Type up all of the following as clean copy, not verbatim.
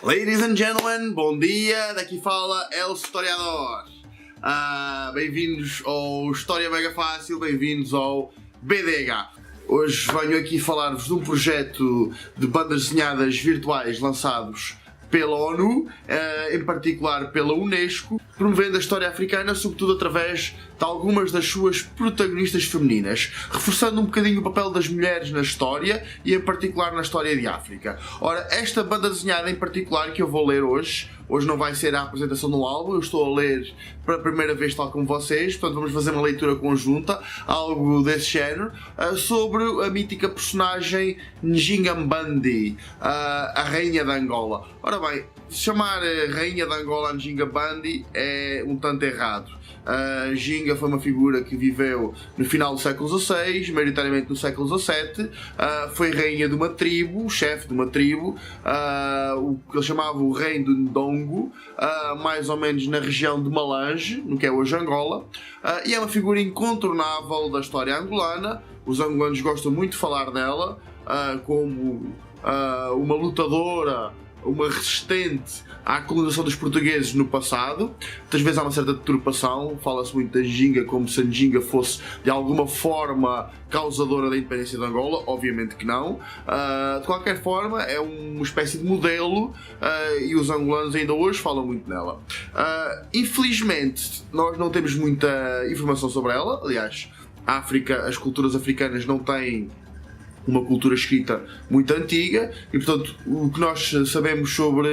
Ladies and gentlemen, bom dia, daqui fala El Historiador. Bem-vindos ao História Mega Fácil, bem-vindos ao BDH. Hoje venho aqui falar-vos de um projeto de bandas desenhadas virtuais lançados pela ONU, em particular pela Unesco, promovendo a história africana, sobretudo através de algumas das suas protagonistas femininas, reforçando um bocadinho o papel das mulheres na história e em particular na história de África. Ora, esta banda desenhada em particular que eu vou ler hoje não vai ser a apresentação do álbum, eu estou a ler pela primeira vez tal como vocês, portanto vamos fazer uma leitura conjunta, algo desse género, sobre a mítica personagem Njinga Mbandi, a Rainha de Angola. Ora bem, chamar Rainha de Angola Njinga Mbandi é um tanto errado. Njinga foi uma figura que viveu no final do século XVI, maioritariamente no século XVII, foi rainha de uma tribo, chefe de uma tribo, o que ele chamava o Reino de Ndongo, mais ou menos na região de Malange, no que é hoje Angola, e é uma figura incontornável da história angolana. Os angolanos gostam muito de falar dela como uma lutadora, uma resistente à colonização dos portugueses no passado. Muitas vezes há uma certa deturpação, fala-se muito da Njinga como se a Njinga fosse de alguma forma causadora da independência de Angola, obviamente que não. De qualquer forma é uma espécie de modelo e os angolanos ainda hoje falam muito nela. Infelizmente nós não temos muita informação sobre ela, aliás, a África, as culturas africanas não têm uma cultura escrita muito antiga e, portanto, o que nós sabemos sobre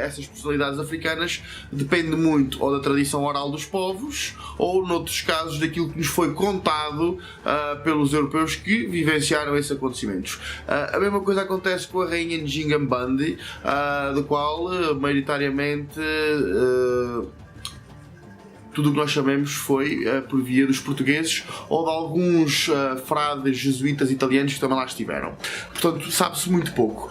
essas personalidades africanas depende muito ou da tradição oral dos povos ou, noutros casos, daquilo que nos foi contado pelos europeus que vivenciaram esses acontecimentos. A mesma coisa acontece com a rainha Njinga Mbandi, do qual, maioritariamente, tudo o que nós sabemos foi por via dos portugueses ou de alguns frades jesuítas italianos que também lá estiveram. Portanto, sabe-se muito pouco.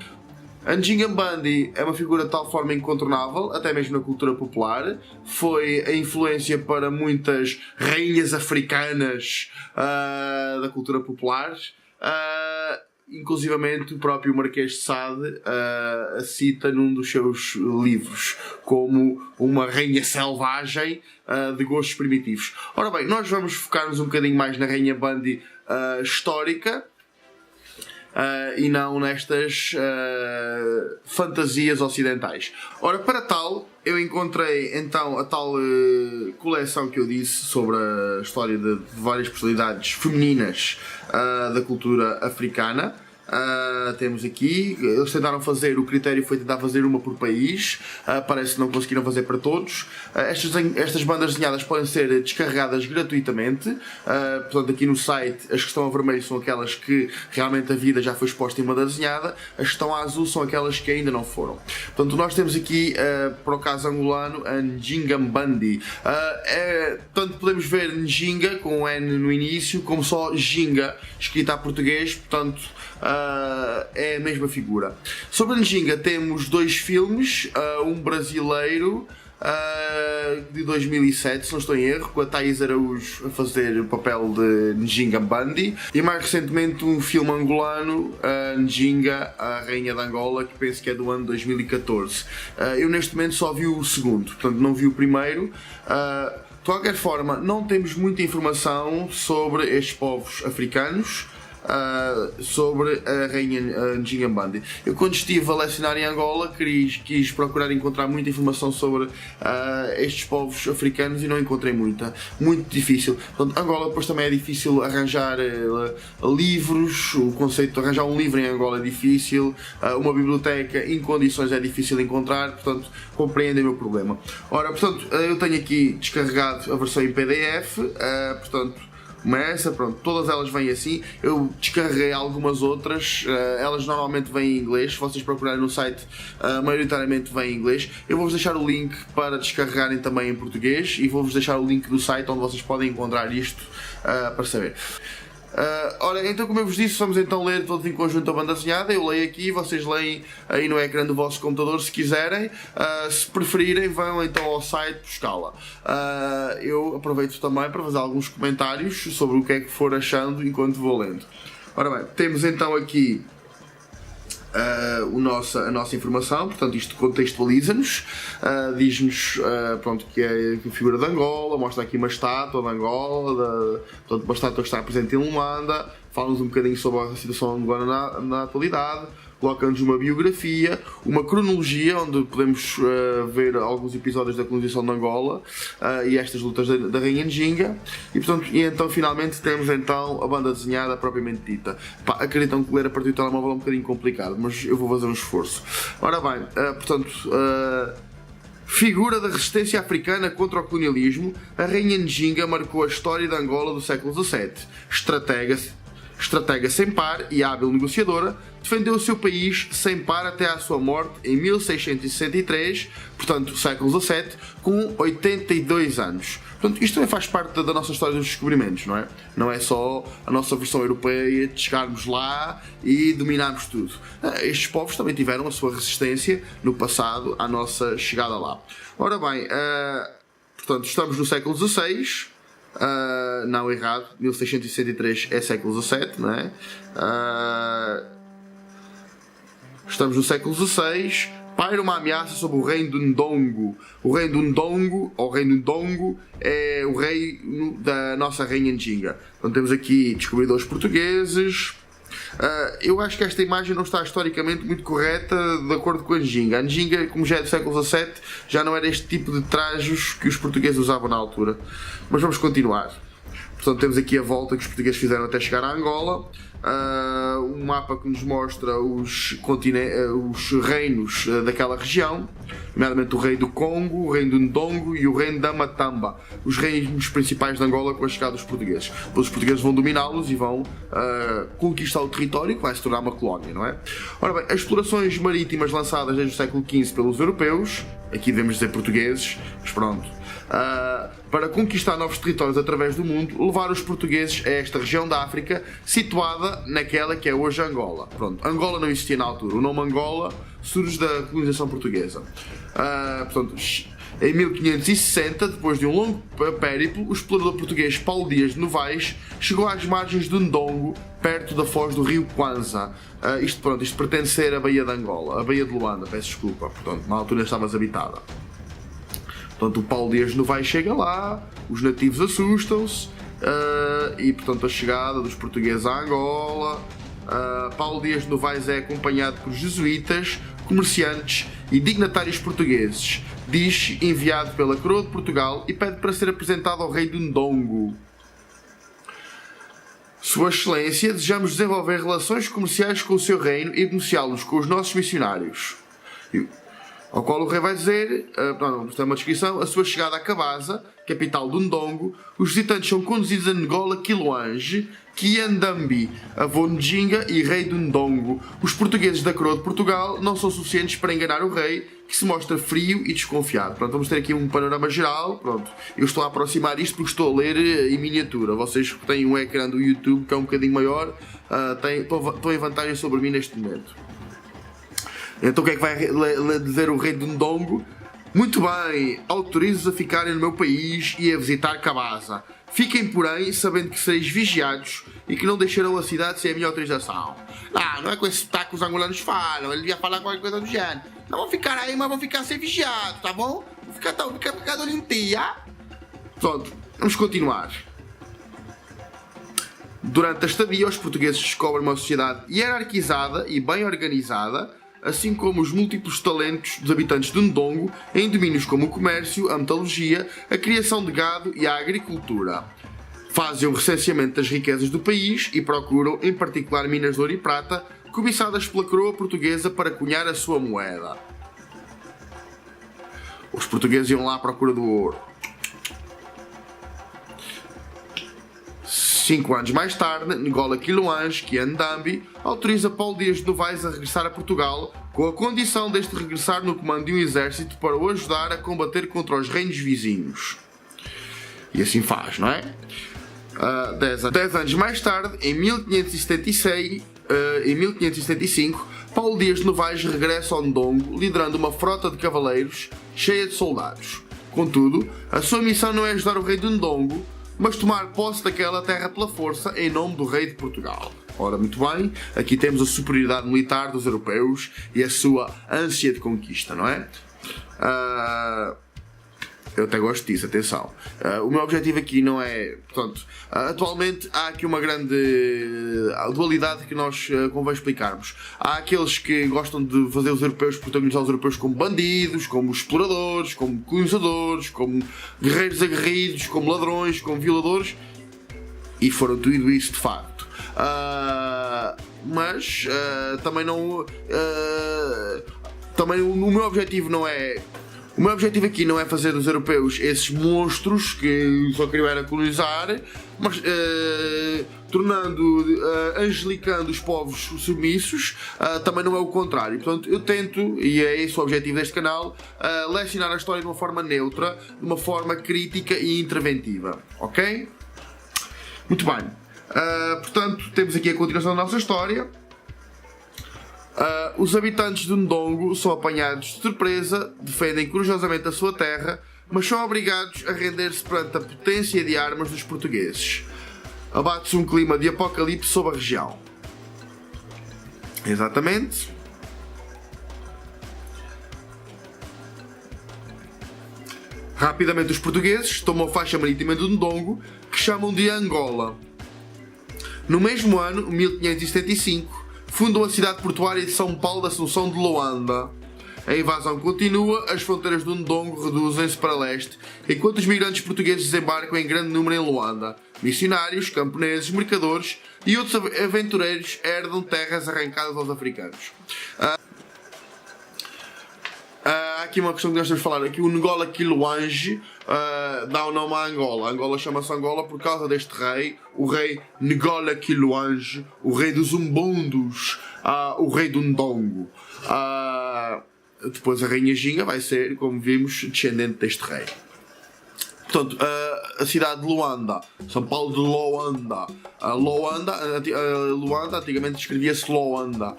A Njinga Mbandi é uma figura de tal forma incontornável, até mesmo na cultura popular. Foi a influência para muitas rainhas africanas da cultura popular. Inclusivamente o próprio Marquês de Sade a cita num dos seus livros como uma rainha selvagem de gostos primitivos. Ora bem, nós vamos focar-nos um bocadinho mais na Rainha Mbandi histórica e não nestas fantasias ocidentais. Ora, para tal, eu encontrei então a tal coleção que eu disse sobre a história de várias personalidades femininas da cultura africana. Temos aqui, eles tentaram fazer, o critério foi tentar fazer uma por país, parece que não conseguiram fazer para todos. Estas bandas desenhadas podem ser descarregadas gratuitamente, portanto aqui no site as que estão a vermelho são aquelas que realmente a vida já foi exposta em banda desenhada, as que estão a azul são aquelas que ainda não foram. Portanto nós temos aqui, para o caso angolano, a Njinga Mbandi. Tanto podemos ver Njinga com um N no início, como só Jinga, escrita a português, portanto é a mesma figura. Sobre a Njinga temos dois filmes, um brasileiro de 2007, se não estou em erro, com a Thaís Araújo a fazer o papel de Njinga Mbandi, e mais recentemente um filme angolano, Njinga, a Rainha de Angola, que penso que é do ano 2014. Eu neste momento só vi o segundo, portanto não vi o primeiro. De qualquer forma, não temos muita informação sobre estes povos africanos, sobre a rainha Njinga Mbandi. Eu, quando estive a lecionar em Angola, quis procurar encontrar muita informação sobre estes povos africanos e não encontrei muita. Muito difícil. Portanto, Angola depois também é difícil arranjar livros, o conceito de arranjar um livro em Angola é difícil, uma biblioteca em condições é difícil encontrar, portanto, compreendem o meu problema. Ora, portanto, eu tenho aqui descarregado a versão em PDF, portanto, começa, pronto, todas elas vêm assim. Eu descarreguei algumas outras, elas normalmente vêm em inglês, se vocês procurarem no site, maioritariamente vêm em inglês. Eu vou-vos deixar o link para descarregarem também em português e vou-vos deixar o link do site onde vocês podem encontrar isto para saber. Ora, então, como eu vos disse, vamos então ler todos em conjunto a banda desenhada. Eu leio aqui, vocês leem aí no ecrã do vosso computador se quiserem. Se preferirem, vão então ao site buscá-la. Eu aproveito também para fazer alguns comentários sobre o que é que for achando enquanto vou lendo. Ora bem, temos então aqui a nossa informação. Portanto, isto contextualiza-nos, diz-nos pronto, que é a figura de Angola, mostra aqui uma estátua de Angola, portanto, uma estátua que está presente em Luanda, fala-nos um bocadinho sobre a situação angolana na atualidade, coloca-nos uma biografia, uma cronologia onde podemos ver alguns episódios da colonização de Angola e estas lutas da Rainha Nginga, e então finalmente temos então a banda desenhada propriamente dita. Acreditam que ler a partir do telemóvel é um bocadinho complicado, mas eu vou fazer um esforço. Ora bem, figura da resistência africana contra o colonialismo, a Rainha Nginga marcou a história de Angola do século XVII. Estratega sem par e hábil negociadora, defendeu o seu país sem par até à sua morte em 1663, portanto, século XVII, com 82 anos. Portanto, isto também faz parte da nossa história dos descobrimentos, não é? Não é só a nossa versão europeia de chegarmos lá e dominarmos tudo. Estes povos também tiveram a sua resistência no passado à nossa chegada lá. Ora bem, portanto, estamos no século XVI. Não, errado, 1663 é século XVII, não é? Estamos no século XVI. Paira uma ameaça sobre o reino do Ndongo. O reino do Ndongo, ou reino do Ndongo, é o rei da nossa rainha Nginga. Então temos aqui descobridores portugueses. Eu acho que esta imagem não está historicamente muito correta de acordo com a Nginga. A Nginga, como já é do século XVII, já não era este tipo de trajos que os portugueses usavam na altura. Mas vamos continuar. Portanto, temos aqui a volta que os portugueses fizeram até chegar a Angola. Um mapa que nos mostra os reinos daquela região, nomeadamente o rei do Congo, o reino do Ndongo e o reino da Matamba, os reinos principais de Angola com a chegada dos portugueses. Depois os portugueses vão dominá-los e vão conquistar o território, que vai se tornar uma colónia, não é? Ora bem, as explorações marítimas lançadas desde o século XV pelos europeus, aqui devemos dizer portugueses, mas pronto, para conquistar novos territórios através do mundo, levaram os portugueses a esta região da África, situada naquela que é hoje Angola. Pronto, Angola não existia na altura, o nome Angola surge da colonização portuguesa. Portanto, em 1560, depois de um longo périplo, o explorador português Paulo Dias de Novaes chegou às margens do Ndongo, perto da foz do rio Kwanza. Isto pretende ser a Baía de Angola, a Baía de Luanda, peço desculpa, portanto, na altura estava desabitada. Portanto, o Paulo Dias de Novaes chega lá, os nativos assustam-se e, portanto, a chegada dos portugueses a Angola. Paulo Dias de Novaes é acompanhado por jesuítas, comerciantes e dignatários portugueses. Diz enviado pela coroa de Portugal e pede para ser apresentado ao rei do Ndongo. Sua Excelência, desejamos desenvolver relações comerciais com o seu reino e negociá-los com os nossos missionários. Ao qual o rei vai dizer, isto é uma descrição, a sua chegada a Cabasa, capital do Ndongo, os visitantes são conduzidos a Ngola Quiloange, Kiandambi, avô Nginga e rei do Ndongo. Os portugueses da coroa de Portugal não são suficientes para enganar o rei, que se mostra frio e desconfiado. Pronto, vamos ter aqui um panorama geral. Pronto, eu estou a aproximar isto porque estou a ler em miniatura. Vocês têm um ecrã do YouTube que é um bocadinho maior, estão em vantagem sobre mim neste momento. Então o que é que vai dizer o rei do Ndongo? Muito bem, autorizo-vos a ficarem no meu país e a visitar Cabasa. Fiquem, porém, sabendo que sereis vigiados e que não deixarão a cidade sem a minha autorização. Não é com esse sotaque que os angolanos falam, ele devia falar qualquer coisa do género. Não vão ficar aí, mas vão ficar sem vigiados, tá bom? Vão ficar de olho em ti, Pronto, vamos continuar. Durante a estadia, os portugueses descobrem uma sociedade hierarquizada e bem organizada, assim como os múltiplos talentos dos habitantes de Ndongo em domínios como o comércio, a metalurgia, a criação de gado e a agricultura. Fazem o recenseamento das riquezas do país e procuram, em particular, minas de ouro e prata, cobiçadas pela coroa portuguesa para cunhar a sua moeda. Os portugueses iam lá à procura do ouro. 5 anos mais tarde, Ngola Quiloange, Kiandambi, autoriza Paulo Dias de Novaes a regressar a Portugal, com a condição deste regressar no comando de um exército para o ajudar a combater contra os reinos vizinhos. E assim faz, não é? 10 anos mais tarde, em 1575, Paulo Dias de Novaes regressa ao Ndongo, liderando uma frota de cavaleiros cheia de soldados. Contudo, a sua missão não é ajudar o rei do Ndongo, mas tomar posse daquela terra pela força em nome do rei de Portugal. Ora, muito bem, aqui temos a superioridade militar dos europeus e a sua ânsia de conquista, não é? Eu até gosto disso, atenção. O meu objetivo aqui não é... Portanto, atualmente há aqui uma grande dualidade que nós convém explicarmos. Há aqueles que gostam de fazer os europeus, protagonizar os europeus como bandidos, como exploradores, como colonizadores, como guerreiros aguerridos, como ladrões, como violadores. E foram tudo isso de facto. Mas também não... também o meu objetivo não é... O meu objetivo aqui não é fazer dos europeus esses monstros que só queriam era colonizar, mas angelicando os povos submissos, também não é o contrário. Portanto, eu tento, e é esse o objetivo deste canal, lecionar a história de uma forma neutra, de uma forma crítica e interventiva. Ok? Muito bem. Portanto, temos aqui a continuação da nossa história. Os habitantes de Ndongo são apanhados de surpresa, defendem corajosamente a sua terra, mas são obrigados a render-se perante a potência de armas dos portugueses. Abate-se um clima de apocalipse sobre a região. Exatamente. Rapidamente os portugueses tomam a faixa marítima de Ndongo, que chamam de Angola. No mesmo ano, 1575, fundam a cidade portuária de São Paulo da Assunção de Luanda. A invasão continua, as fronteiras do Ndongo reduzem-se para leste, enquanto os migrantes portugueses desembarcam em grande número em Luanda. Missionários, camponeses, mercadores e outros aventureiros herdam terras arrancadas aos africanos. Há aqui uma questão que nós temos de falar aqui. O Ngola Quiluange dá o nome à Angola. A Angola chama-se Angola por causa deste rei, o rei Ngola Quiluange, o rei dos Umbundos, o rei do Ndongo. Depois a rainha Ginga vai ser, como vimos, descendente deste rei. Portanto, a cidade de Luanda, São Paulo de Luanda, Luanda antigamente escrevia-se Luanda.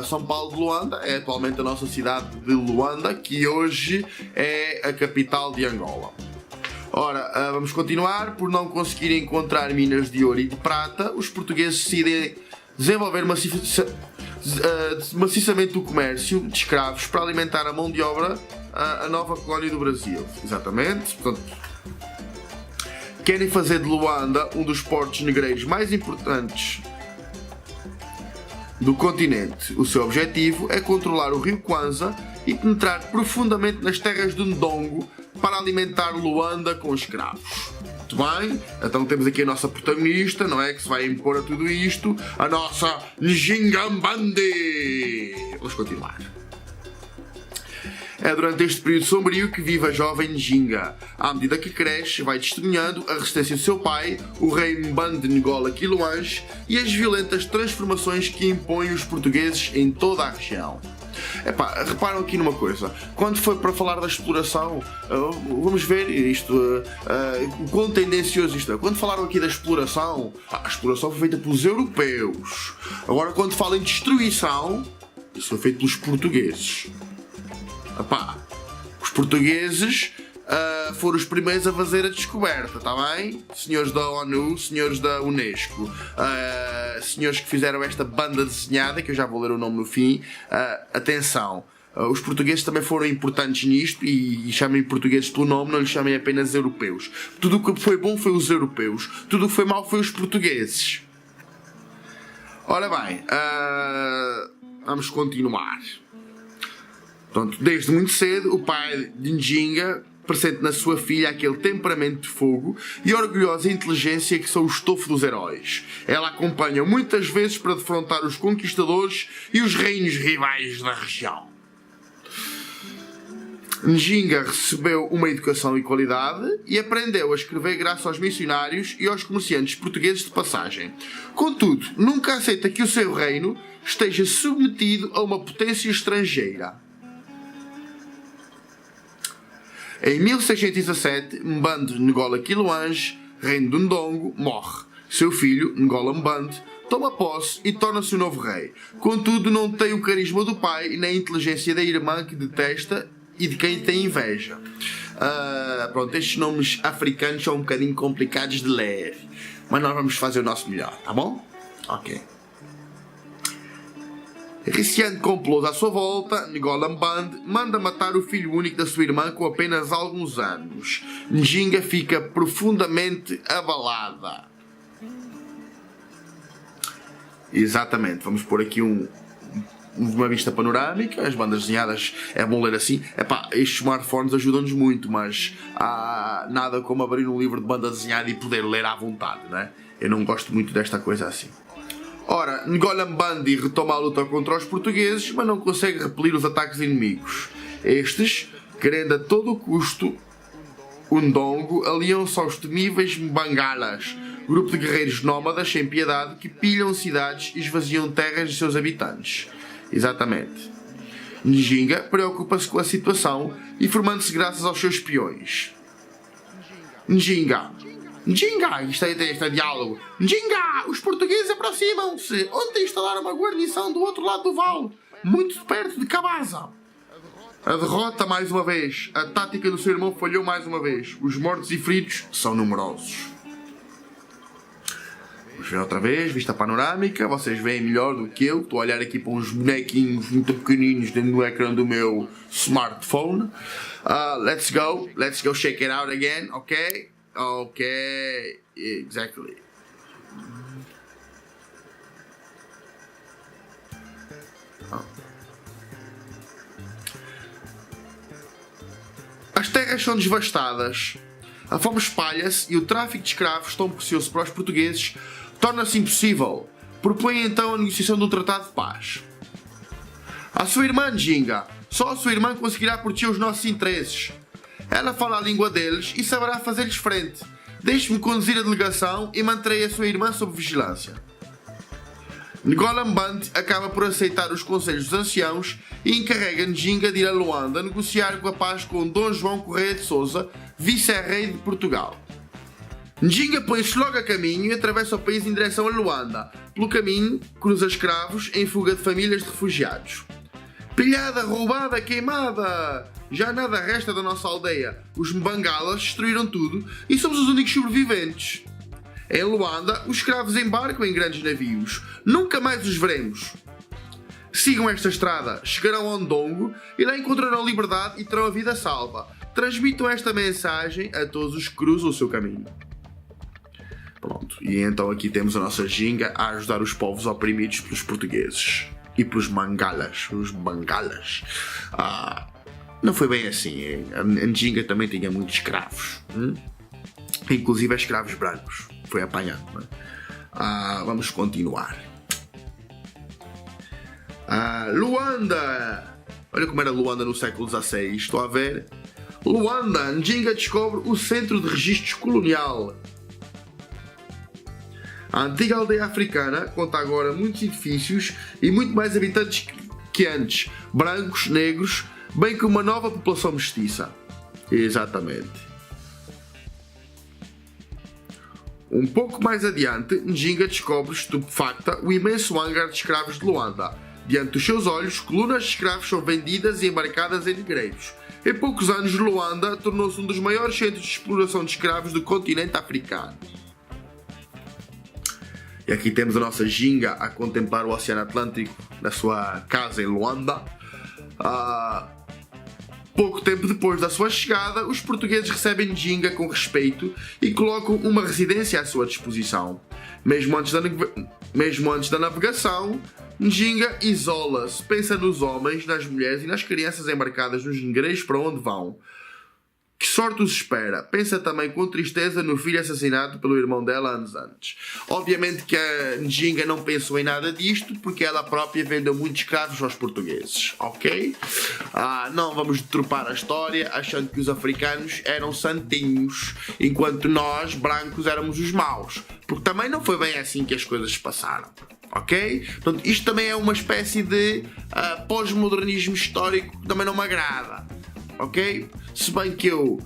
São Paulo de Luanda é atualmente a nossa cidade de Luanda, que hoje é a capital de Angola. Ora, vamos continuar. Por não conseguirem encontrar minas de ouro e de prata, os portugueses decidem desenvolver maciçamente o comércio de escravos para alimentar a mão de obra a nova colónia do Brasil. Exatamente. Portanto, querem fazer de Luanda um dos portos negreiros mais importantes do continente. O seu objetivo é controlar o rio Kwanza e penetrar profundamente nas terras de Ndongo para alimentar Luanda com escravos. Muito bem, então temos aqui a nossa protagonista, não é? Que se vai impor a tudo isto, a nossa Njingambande. Vamos continuar. É durante este período sombrio que vive a jovem Njinga. À medida que cresce, vai testemunhando a resistência do seu pai, o rei Mbande Ngola Quiluange, e as violentas transformações que impõem os portugueses em toda a região. Reparam aqui numa coisa. Quando foi para falar da exploração, vamos ver isto, o quão tendencioso isto é. Quando falaram aqui da exploração, a exploração foi feita pelos europeus. Agora, quando falam em destruição, isso foi feito pelos portugueses. Os portugueses foram os primeiros a fazer a descoberta, está bem? Senhores da ONU, senhores da Unesco, senhores que fizeram esta banda desenhada, que eu já vou ler o nome no fim, atenção. Os portugueses também foram importantes nisto e chamem portugueses pelo nome, não lhes chamem apenas europeus. Tudo o que foi bom foi os europeus, tudo o que foi mau foi os portugueses. Ora bem, vamos continuar. Portanto, desde muito cedo, o pai de Njinga presente na sua filha aquele temperamento de fogo e orgulhosa inteligência que são o estofo dos heróis. Ela acompanha muitas vezes para defrontar os conquistadores e os reinos rivais da região. Njinga recebeu uma educação de qualidade e aprendeu a escrever graças aos missionários e aos comerciantes portugueses de passagem. Contudo, nunca aceita que o seu reino esteja submetido a uma potência estrangeira. Em 1617, Mbande Ngola Quiluange, reino de Ndongo, morre. Seu filho, Ngola Mbande, toma posse e torna-se o novo rei. Contudo, não tem o carisma do pai nem a inteligência da irmã que detesta e de quem tem inveja. Estes nomes africanos são um bocadinho complicados de ler, mas nós vamos fazer o nosso melhor, tá bom? Ok. Receando complôs à sua volta, Ngolam Band manda matar o filho único da sua irmã com apenas alguns anos. Njinga fica profundamente abalada. Exatamente, vamos pôr aqui uma vista panorâmica. As bandas desenhadas é bom ler assim. Epá, estes smartphones ajudam-nos muito, mas há nada como abrir um livro de banda desenhada e poder ler à vontade, né? Eu não gosto muito desta coisa assim. Ora, Ngolam Bandi retoma a luta contra os portugueses, mas não consegue repelir os ataques inimigos. Estes, querendo a todo custo Undongo, aliam-se aos temíveis Mbangalas, grupo de guerreiros nómadas sem piedade que pilham cidades e esvaziam terras de seus habitantes. Exatamente. Njinga preocupa-se com a situação, informando-se graças aos seus espiões. Njinga, isto é diálogo. Njinga, os portugueses aproximam-se. Ontem instalaram uma guarnição do outro lado do vale, muito perto de Cabaza. A derrota mais uma vez. A tática do seu irmão falhou mais uma vez. Os mortos e feridos são numerosos. Vamos ver outra vez, vista panorâmica. Vocês veem melhor do que eu. Estou a olhar aqui para uns bonequinhos muito pequeninos dentro do ecrã do meu smartphone. Let's go shake it out again, ok? Ok, exactly. As terras são devastadas, a fome espalha-se e o tráfico de escravos, tão precioso para os portugueses, torna-se impossível. Propõe então a negociação de um tratado de paz. A sua irmã Njinga, só a sua irmã conseguirá proteger os nossos interesses. Ela fala a língua deles e saberá fazer-lhes frente. Deixe-me conduzir a delegação e manterei a sua irmã sob vigilância. Ngolam Band acaba por aceitar os conselhos dos anciãos e encarrega Njinga de ir a Luanda negociar com a paz com Dom João Correia de Sousa, vice-rei de Portugal. Njinga põe-se logo a caminho e atravessa o país em direção a Luanda. Pelo caminho, cruza escravos em fuga de famílias de refugiados. Pilhada, roubada, queimada! Já nada resta da nossa aldeia. Os Mbangalas destruíram tudo e somos os únicos sobreviventes. Em Luanda, os escravos embarcam em grandes navios. Nunca mais os veremos. Sigam esta estrada, chegarão a Ondongo e lá encontrarão liberdade e terão a vida salva. Transmitam esta mensagem a todos os que cruzam o seu caminho. Pronto, e então aqui temos a nossa Njinga a ajudar os povos oprimidos pelos portugueses. E pelos Mangalas, os Bangalas. Não foi bem assim. A Njinga também tinha muitos escravos. Inclusive escravos brancos. Foi apanhado. Não é? Vamos continuar. Luanda. Olha como era Luanda no século XVI. Estou a ver. Luanda. Njinga descobre o centro de registros colonial. A antiga aldeia africana conta agora muitos edifícios e muito mais habitantes que antes, brancos, negros, bem como uma nova população mestiça. Exatamente. Um pouco mais adiante, Njinga descobre, estupefacta, o imenso hangar de escravos de Luanda. Diante dos seus olhos, colunas de escravos são vendidas e embarcadas em negreiros. Em poucos anos, Luanda tornou-se um dos maiores centros de exploração de escravos do continente africano. E aqui temos a nossa Njinga a contemplar o Oceano Atlântico na sua casa em Luanda. Pouco tempo depois da sua chegada, os portugueses recebem Njinga com respeito e colocam uma residência à sua disposição. Mesmo antes da navegação, Njinga isola-se, pensa nos homens, nas mulheres e nas crianças embarcadas nos negreiros para onde vão. Que sorte os espera? Pensa também com tristeza no filho assassinado pelo irmão dela anos antes. Obviamente que a Njinga não pensou em nada disto, porque ela própria vendeu muitos escravos aos portugueses, ok? Não vamos deturpar a história achando que os africanos eram santinhos, enquanto nós, brancos, éramos os maus. Porque também não foi bem assim que as coisas se passaram. Ok? Portanto, isto também é uma espécie de pós-modernismo histórico que também não me agrada. Ok? Se bem que eu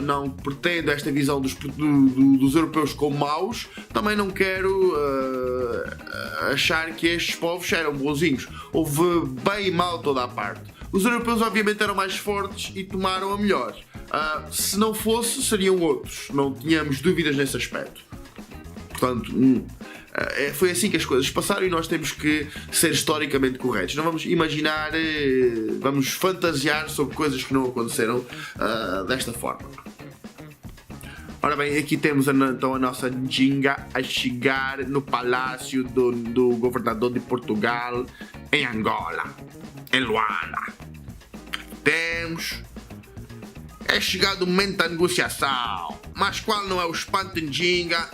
não pretendo esta visão dos europeus como maus, também não quero achar que estes povos eram bonzinhos. Houve bem e mal toda a parte. Os europeus obviamente eram mais fortes e tomaram a melhor. Se não fosse, seriam outros. Não tínhamos dúvidas nesse aspecto. Portanto, Foi assim que as coisas passaram e nós temos que ser historicamente corretos. Não vamos imaginar, vamos fantasiar sobre coisas que não aconteceram desta forma. Ora bem, aqui temos então a nossa Njinga a chegar no palácio do governador de Portugal em Angola, em Luanda. Temos... É chegado o momento da negociação. Mas qual não é o espanto, Njinga?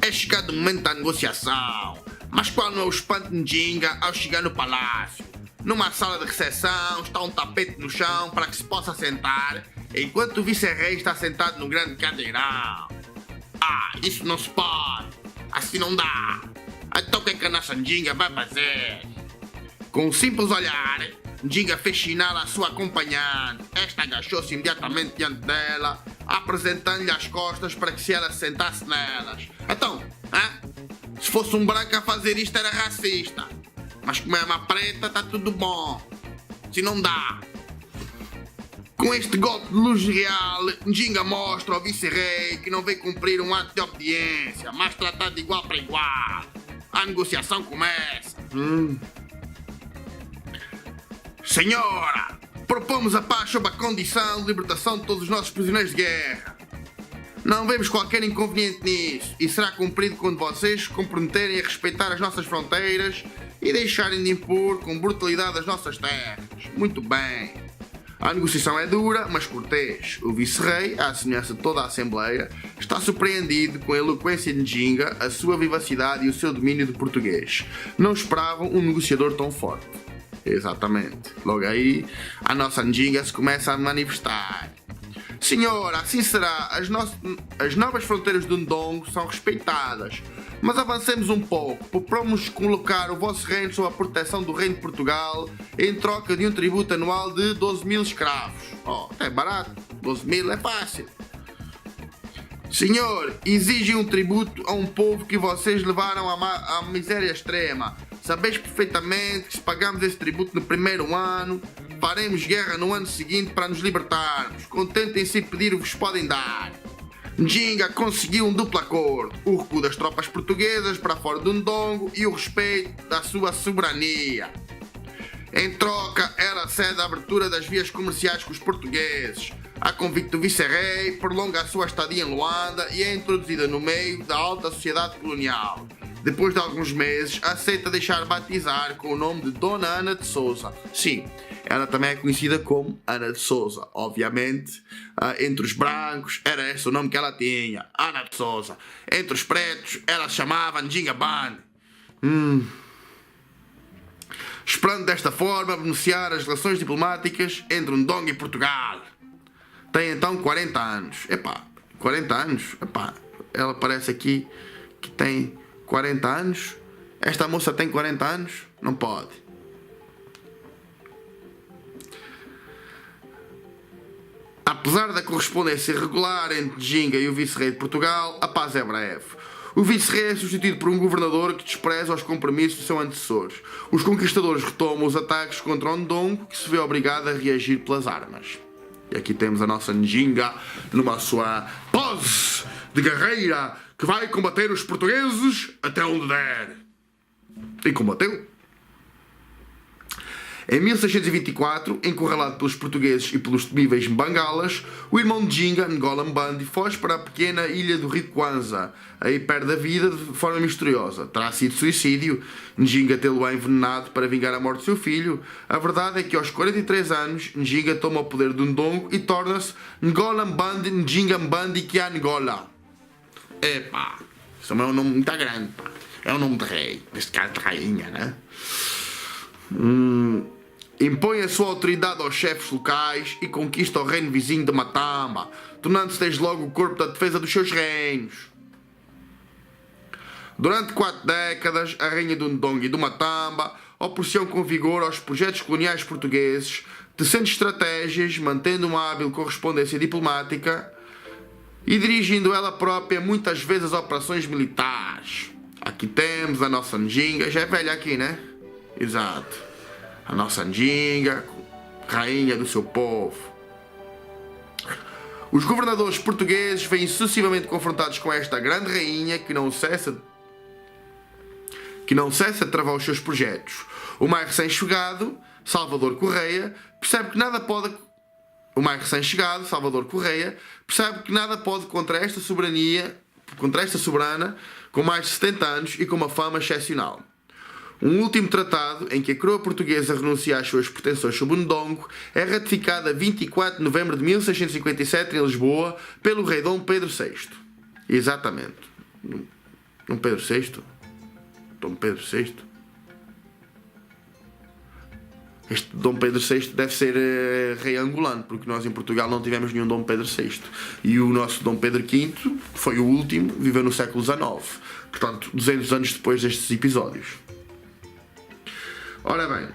É chegado o momento da negociação. Mas qual não é o espanto, Njinga, ao chegar no palácio? Numa sala de recepção está um tapete no chão para que se possa sentar, enquanto o vice-rei está sentado no grande cadeirão. Isso não se pode. Assim não dá. Então o que é que a nossa Njinga vai fazer? Com um simples olhar, Njinga fez sinal à sua acompanhante. Esta agachou-se imediatamente diante dela, apresentando-lhe as costas para que se ela se sentasse nelas. Então, se fosse um branco a fazer isto era racista. Mas como é uma preta, está tudo bom. Se não dá. Com este golpe de luz real, Njinga mostra ao vice-rei que não veio cumprir um ato de obediência, mas tratar de igual para igual. A negociação começa. Senhora, propomos a paz sob a condição de libertação de todos os nossos prisioneiros de guerra. Não vemos qualquer inconveniente nisso e será cumprido quando vocês se comprometerem a respeitar as nossas fronteiras e deixarem de impor com brutalidade as nossas terras. Muito bem. A negociação é dura, mas cortês. O vice-rei, à semelhança de toda a Assembleia, está surpreendido com a eloquência de Njinga, a sua vivacidade e o seu domínio do português. Não esperavam um negociador tão forte. Exatamente. Logo aí, a nossa Njinga se começa a manifestar. Senhora, assim será. As novas fronteiras do Ndongo são respeitadas. Mas avancemos um pouco. Propomos colocar o vosso reino sob a proteção do reino de Portugal em troca de um tributo anual de 12.000 escravos. É barato. 12.000 é fácil. Senhor, exigem um tributo a um povo que vocês levaram à miséria extrema. Sabeis perfeitamente que se pagamos esse tributo no primeiro ano, faremos guerra no ano seguinte para nos libertarmos. Contentem-se em pedir o que vos podem dar. Njinga conseguiu um duplo acordo: o recuo das tropas portuguesas para fora do Ndongo e o respeito da sua soberania. Em troca, ela cede a abertura das vias comerciais com os portugueses. A convite do vice-rei, prolonga a sua estadia em Luanda e é introduzida no meio da alta sociedade colonial. Depois de alguns meses, aceita deixar batizar com o nome de Dona Ana de Sousa. Sim, ela também é conhecida como Ana de Sousa. Obviamente, entre os brancos, era esse o nome que ela tinha, Ana de Sousa. Entre os pretos, ela se chamava Njinga Band. Esperando desta forma beneficiar as relações diplomáticas entre Ndongo e Portugal. Tem então 40 anos. 40 anos? Ela parece aqui que tem 40 anos. Esta moça tem 40 anos? Não pode. Apesar da correspondência regular entre Njinga e o vice-rei de Portugal, a paz é breve. O vice-rei é substituído por um governador que despreza os compromissos do seu antecessor. Os conquistadores retomam os ataques contra o Ndongo, que se vê obrigado a reagir pelas armas. E aqui temos a nossa Njinga numa sua pose de guerreira que vai combater os portugueses até onde der. E combateu. Em 1624, encurralado pelos portugueses e pelos temíveis Bangalas, o irmão de Njinga, Ngola Mbandi, foge para a pequena ilha do Rio Kwanza. Aí perde a vida de forma misteriosa. Terá sido suicídio, Njinga tê-lo envenenado para vingar a morte do seu filho. A verdade é que aos 43 anos, Njinga toma o poder do Ndongo e torna-se Ngola Mbandi Njinga Mbandi Kiangola. Isso é um nome muito grande, pá. É um nome de rei, neste caso de rainha, né? Impõe a sua autoridade aos chefes locais e conquista o reino vizinho de Matamba, tornando-se desde logo o corpo da defesa dos seus reinos. Durante 4 décadas, a rainha do Ndongo e do Matamba opressiona com vigor aos projetos coloniais portugueses, tecendo estratégias, mantendo uma hábil correspondência diplomática e dirigindo ela própria muitas vezes as operações militares. Aqui temos a nossa Njinga, já é velha aqui, né? Exato. A nossa Njinga, rainha do seu povo. Os governadores portugueses vêm sucessivamente confrontados com esta grande rainha que não cessa de travar os seus projetos. O mais recém-chegado, Salvador Correia, percebe que nada pode contra esta soberana com mais de 70 anos e com uma fama excepcional. Um último tratado, em que a coroa portuguesa renuncia às suas pretensões sobre o Ndongo, é ratificado a 24 de novembro de 1657 em Lisboa pelo rei Dom Pedro VI. Exatamente. Dom Pedro VI? Dom Pedro VI? Este Dom Pedro VI deve ser rei angolano, porque nós em Portugal não tivemos nenhum Dom Pedro VI. E o nosso Dom Pedro V foi o último, viveu no século XIX. Portanto, 200 anos depois destes episódios. Ora bem,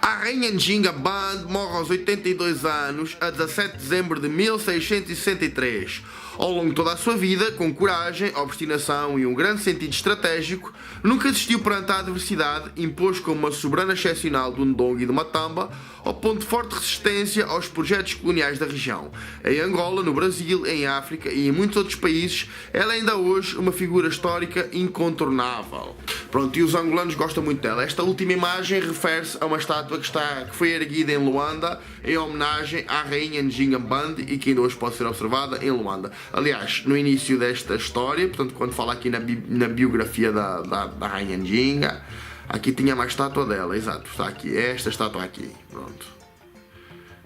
a Rainha Nzinga Band morre aos 82 anos, a 17 de dezembro de 1663. Ao longo de toda a sua vida, com coragem, obstinação e um grande sentido estratégico, nunca desistiu perante a adversidade, impôs como uma soberana excepcional do Ndongo e do Matamba, ao ponto de forte resistência aos projetos coloniais da região. Em Angola, no Brasil, em África e em muitos outros países, ela é ainda hoje uma figura histórica incontornável. Pronto, e os angolanos gostam muito dela. Esta última imagem refere-se a uma estátua que foi erguida em Luanda, em homenagem à Rainha Nzinga Band e que ainda hoje pode ser observada em Luanda. Aliás, no início desta história, portanto, quando fala aqui na biografia da Rainha Nzinga, aqui tinha uma estátua dela, exato, está aqui, esta estátua aqui, pronto.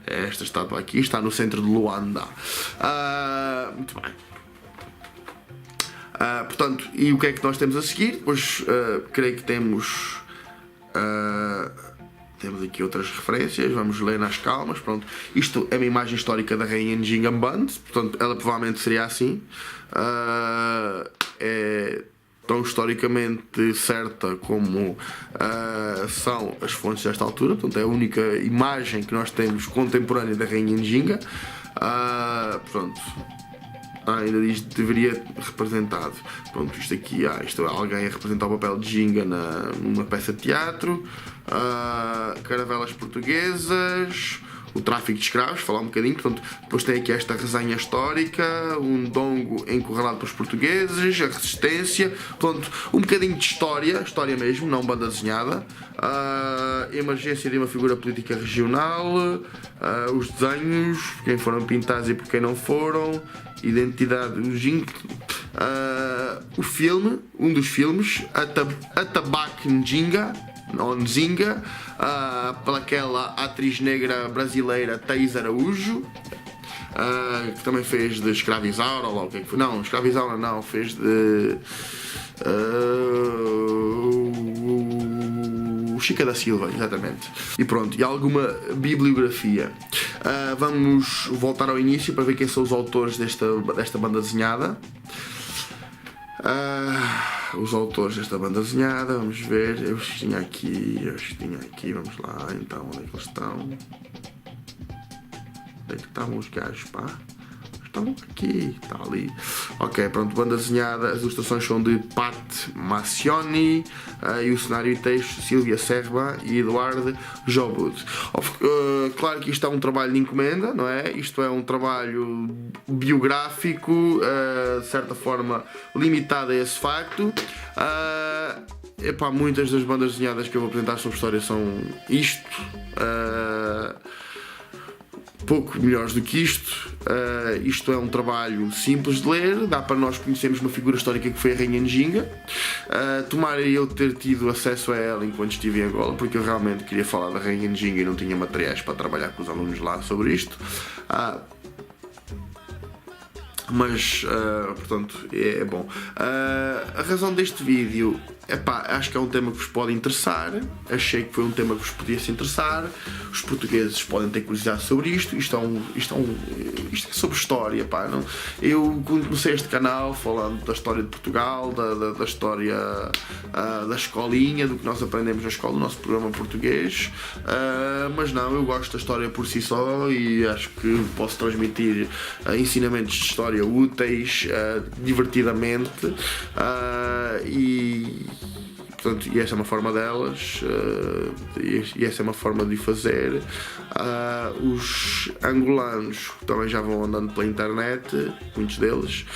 Esta estátua aqui está no centro de Luanda. Muito bem. Portanto, e o que é que nós temos a seguir? Pois, creio que temos aqui outras referências, vamos ler nas calmas, pronto. Isto é uma imagem histórica da Rainha Nzinga Band, portanto, ela provavelmente seria assim. É tão historicamente certa como são as fontes desta altura, portanto, é a única imagem que nós temos contemporânea da Rainha Nzinga. Pronto. Ainda diz que deveria representado. Pronto, isto aqui, isto é alguém a representar o papel de Ginga numa peça de teatro. Caravelas portuguesas, o tráfico de escravos, falar um bocadinho. Portanto, depois tem aqui esta resenha histórica, um Ndongo encurralado pelos portugueses, a resistência, portanto, um bocadinho de história mesmo, não banda desenhada. Emergência de uma figura política regional, os desenhos, quem foram pintados e por quem não foram, identidade, o filme, um dos filmes, Atabaque Nzinga, ou Nzinga, pelaquela atriz negra brasileira Thaís Araújo, que também fez de Escrava Isaura, ou lá o que é que foi? Não, Escrava Isaura não, fez de Chica da Silva, exatamente. E pronto, e alguma bibliografia. Vamos voltar ao início para ver quem são os autores desta banda desenhada. Os autores desta banda desenhada, vamos ver. Eu tinha aqui, vamos lá, então, onde é que eles estão? Onde é que estavam os gajos, pá? Estão aqui, está ali. Ok, pronto, banda desenhada, as ilustrações são de Pat Macioni e o cenário e texto Silvia Serba e Eduardo Jobud. Claro que isto é um trabalho de encomenda, não é? Isto é um trabalho biográfico, de certa forma limitado a esse facto. Muitas das bandas desenhadas que eu vou apresentar sobre história são isto. Pouco melhores do que isto. Isto é um trabalho simples de ler, dá para nós conhecermos uma figura histórica que foi a Rainha Nzinga. Tomara eu ter tido acesso a ela enquanto estive em Angola, porque eu realmente queria falar da Rainha Nzinga e não tinha materiais para trabalhar com os alunos lá sobre isto. Portanto, é bom. A razão deste vídeo, acho que é um tema que vos pode interessar. Achei que foi um tema que vos podia se interessar. Os portugueses podem ter curiosidade sobre isto. Isto é sobre história, não? Eu comecei este canal falando da história de Portugal, da história da escolinha, do que nós aprendemos na escola, do nosso programa português. Mas não, eu gosto da história por si só e acho que posso transmitir ensinamentos de história úteis, divertidamente, e portanto, e essa é uma forma delas, e essa é uma forma de fazer. Os angolanos também já vão andando pela internet, muitos deles,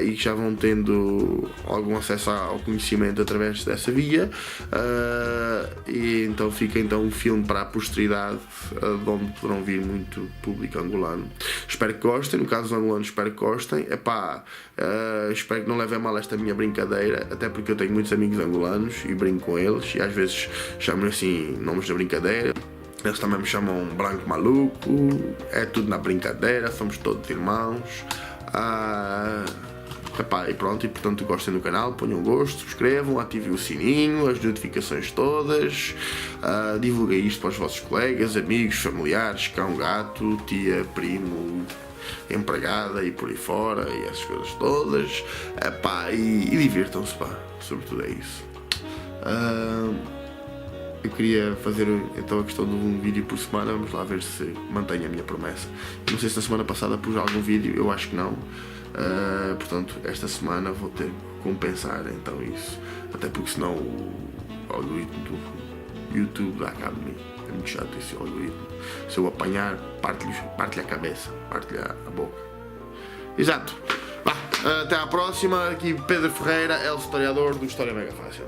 e já vão tendo algum acesso ao conhecimento através dessa via, e então fica então um filme para a posteridade, de onde poderão vir muito público angolano. Espero que gostem, no caso dos angolanos espero que gostem. Espero que não levem a mal esta minha brincadeira, até porque eu tenho muitos amigos angolanos e brinco com eles, e às vezes chamam assim nomes da brincadeira. Eles também me chamam branco maluco, é tudo na brincadeira, somos todos irmãos. E pronto, e portanto gostem do canal, ponham um gosto, subscrevam, ativem o sininho, as notificações todas, divulguem isto para os vossos colegas, amigos, familiares, cão, gato, tia, primo, empregada e por aí fora, e essas coisas todas. E divirtam-se, sobretudo é isso. Eu queria fazer então a questão de um vídeo por semana, vamos lá ver se mantenho a minha promessa. Eu não sei se na semana passada pus algum vídeo, eu acho que não. Portanto, esta semana vou ter que compensar então isso, até porque senão o algoritmo do YouTube dá cabo de mim. É muito chato esse algoritmo. Se eu apanhar, parte-lhe a cabeça, parte-lhe a boca. Exato. Até à próxima. Aqui Pedro Ferreira, El Historiador do História Mega Fácil.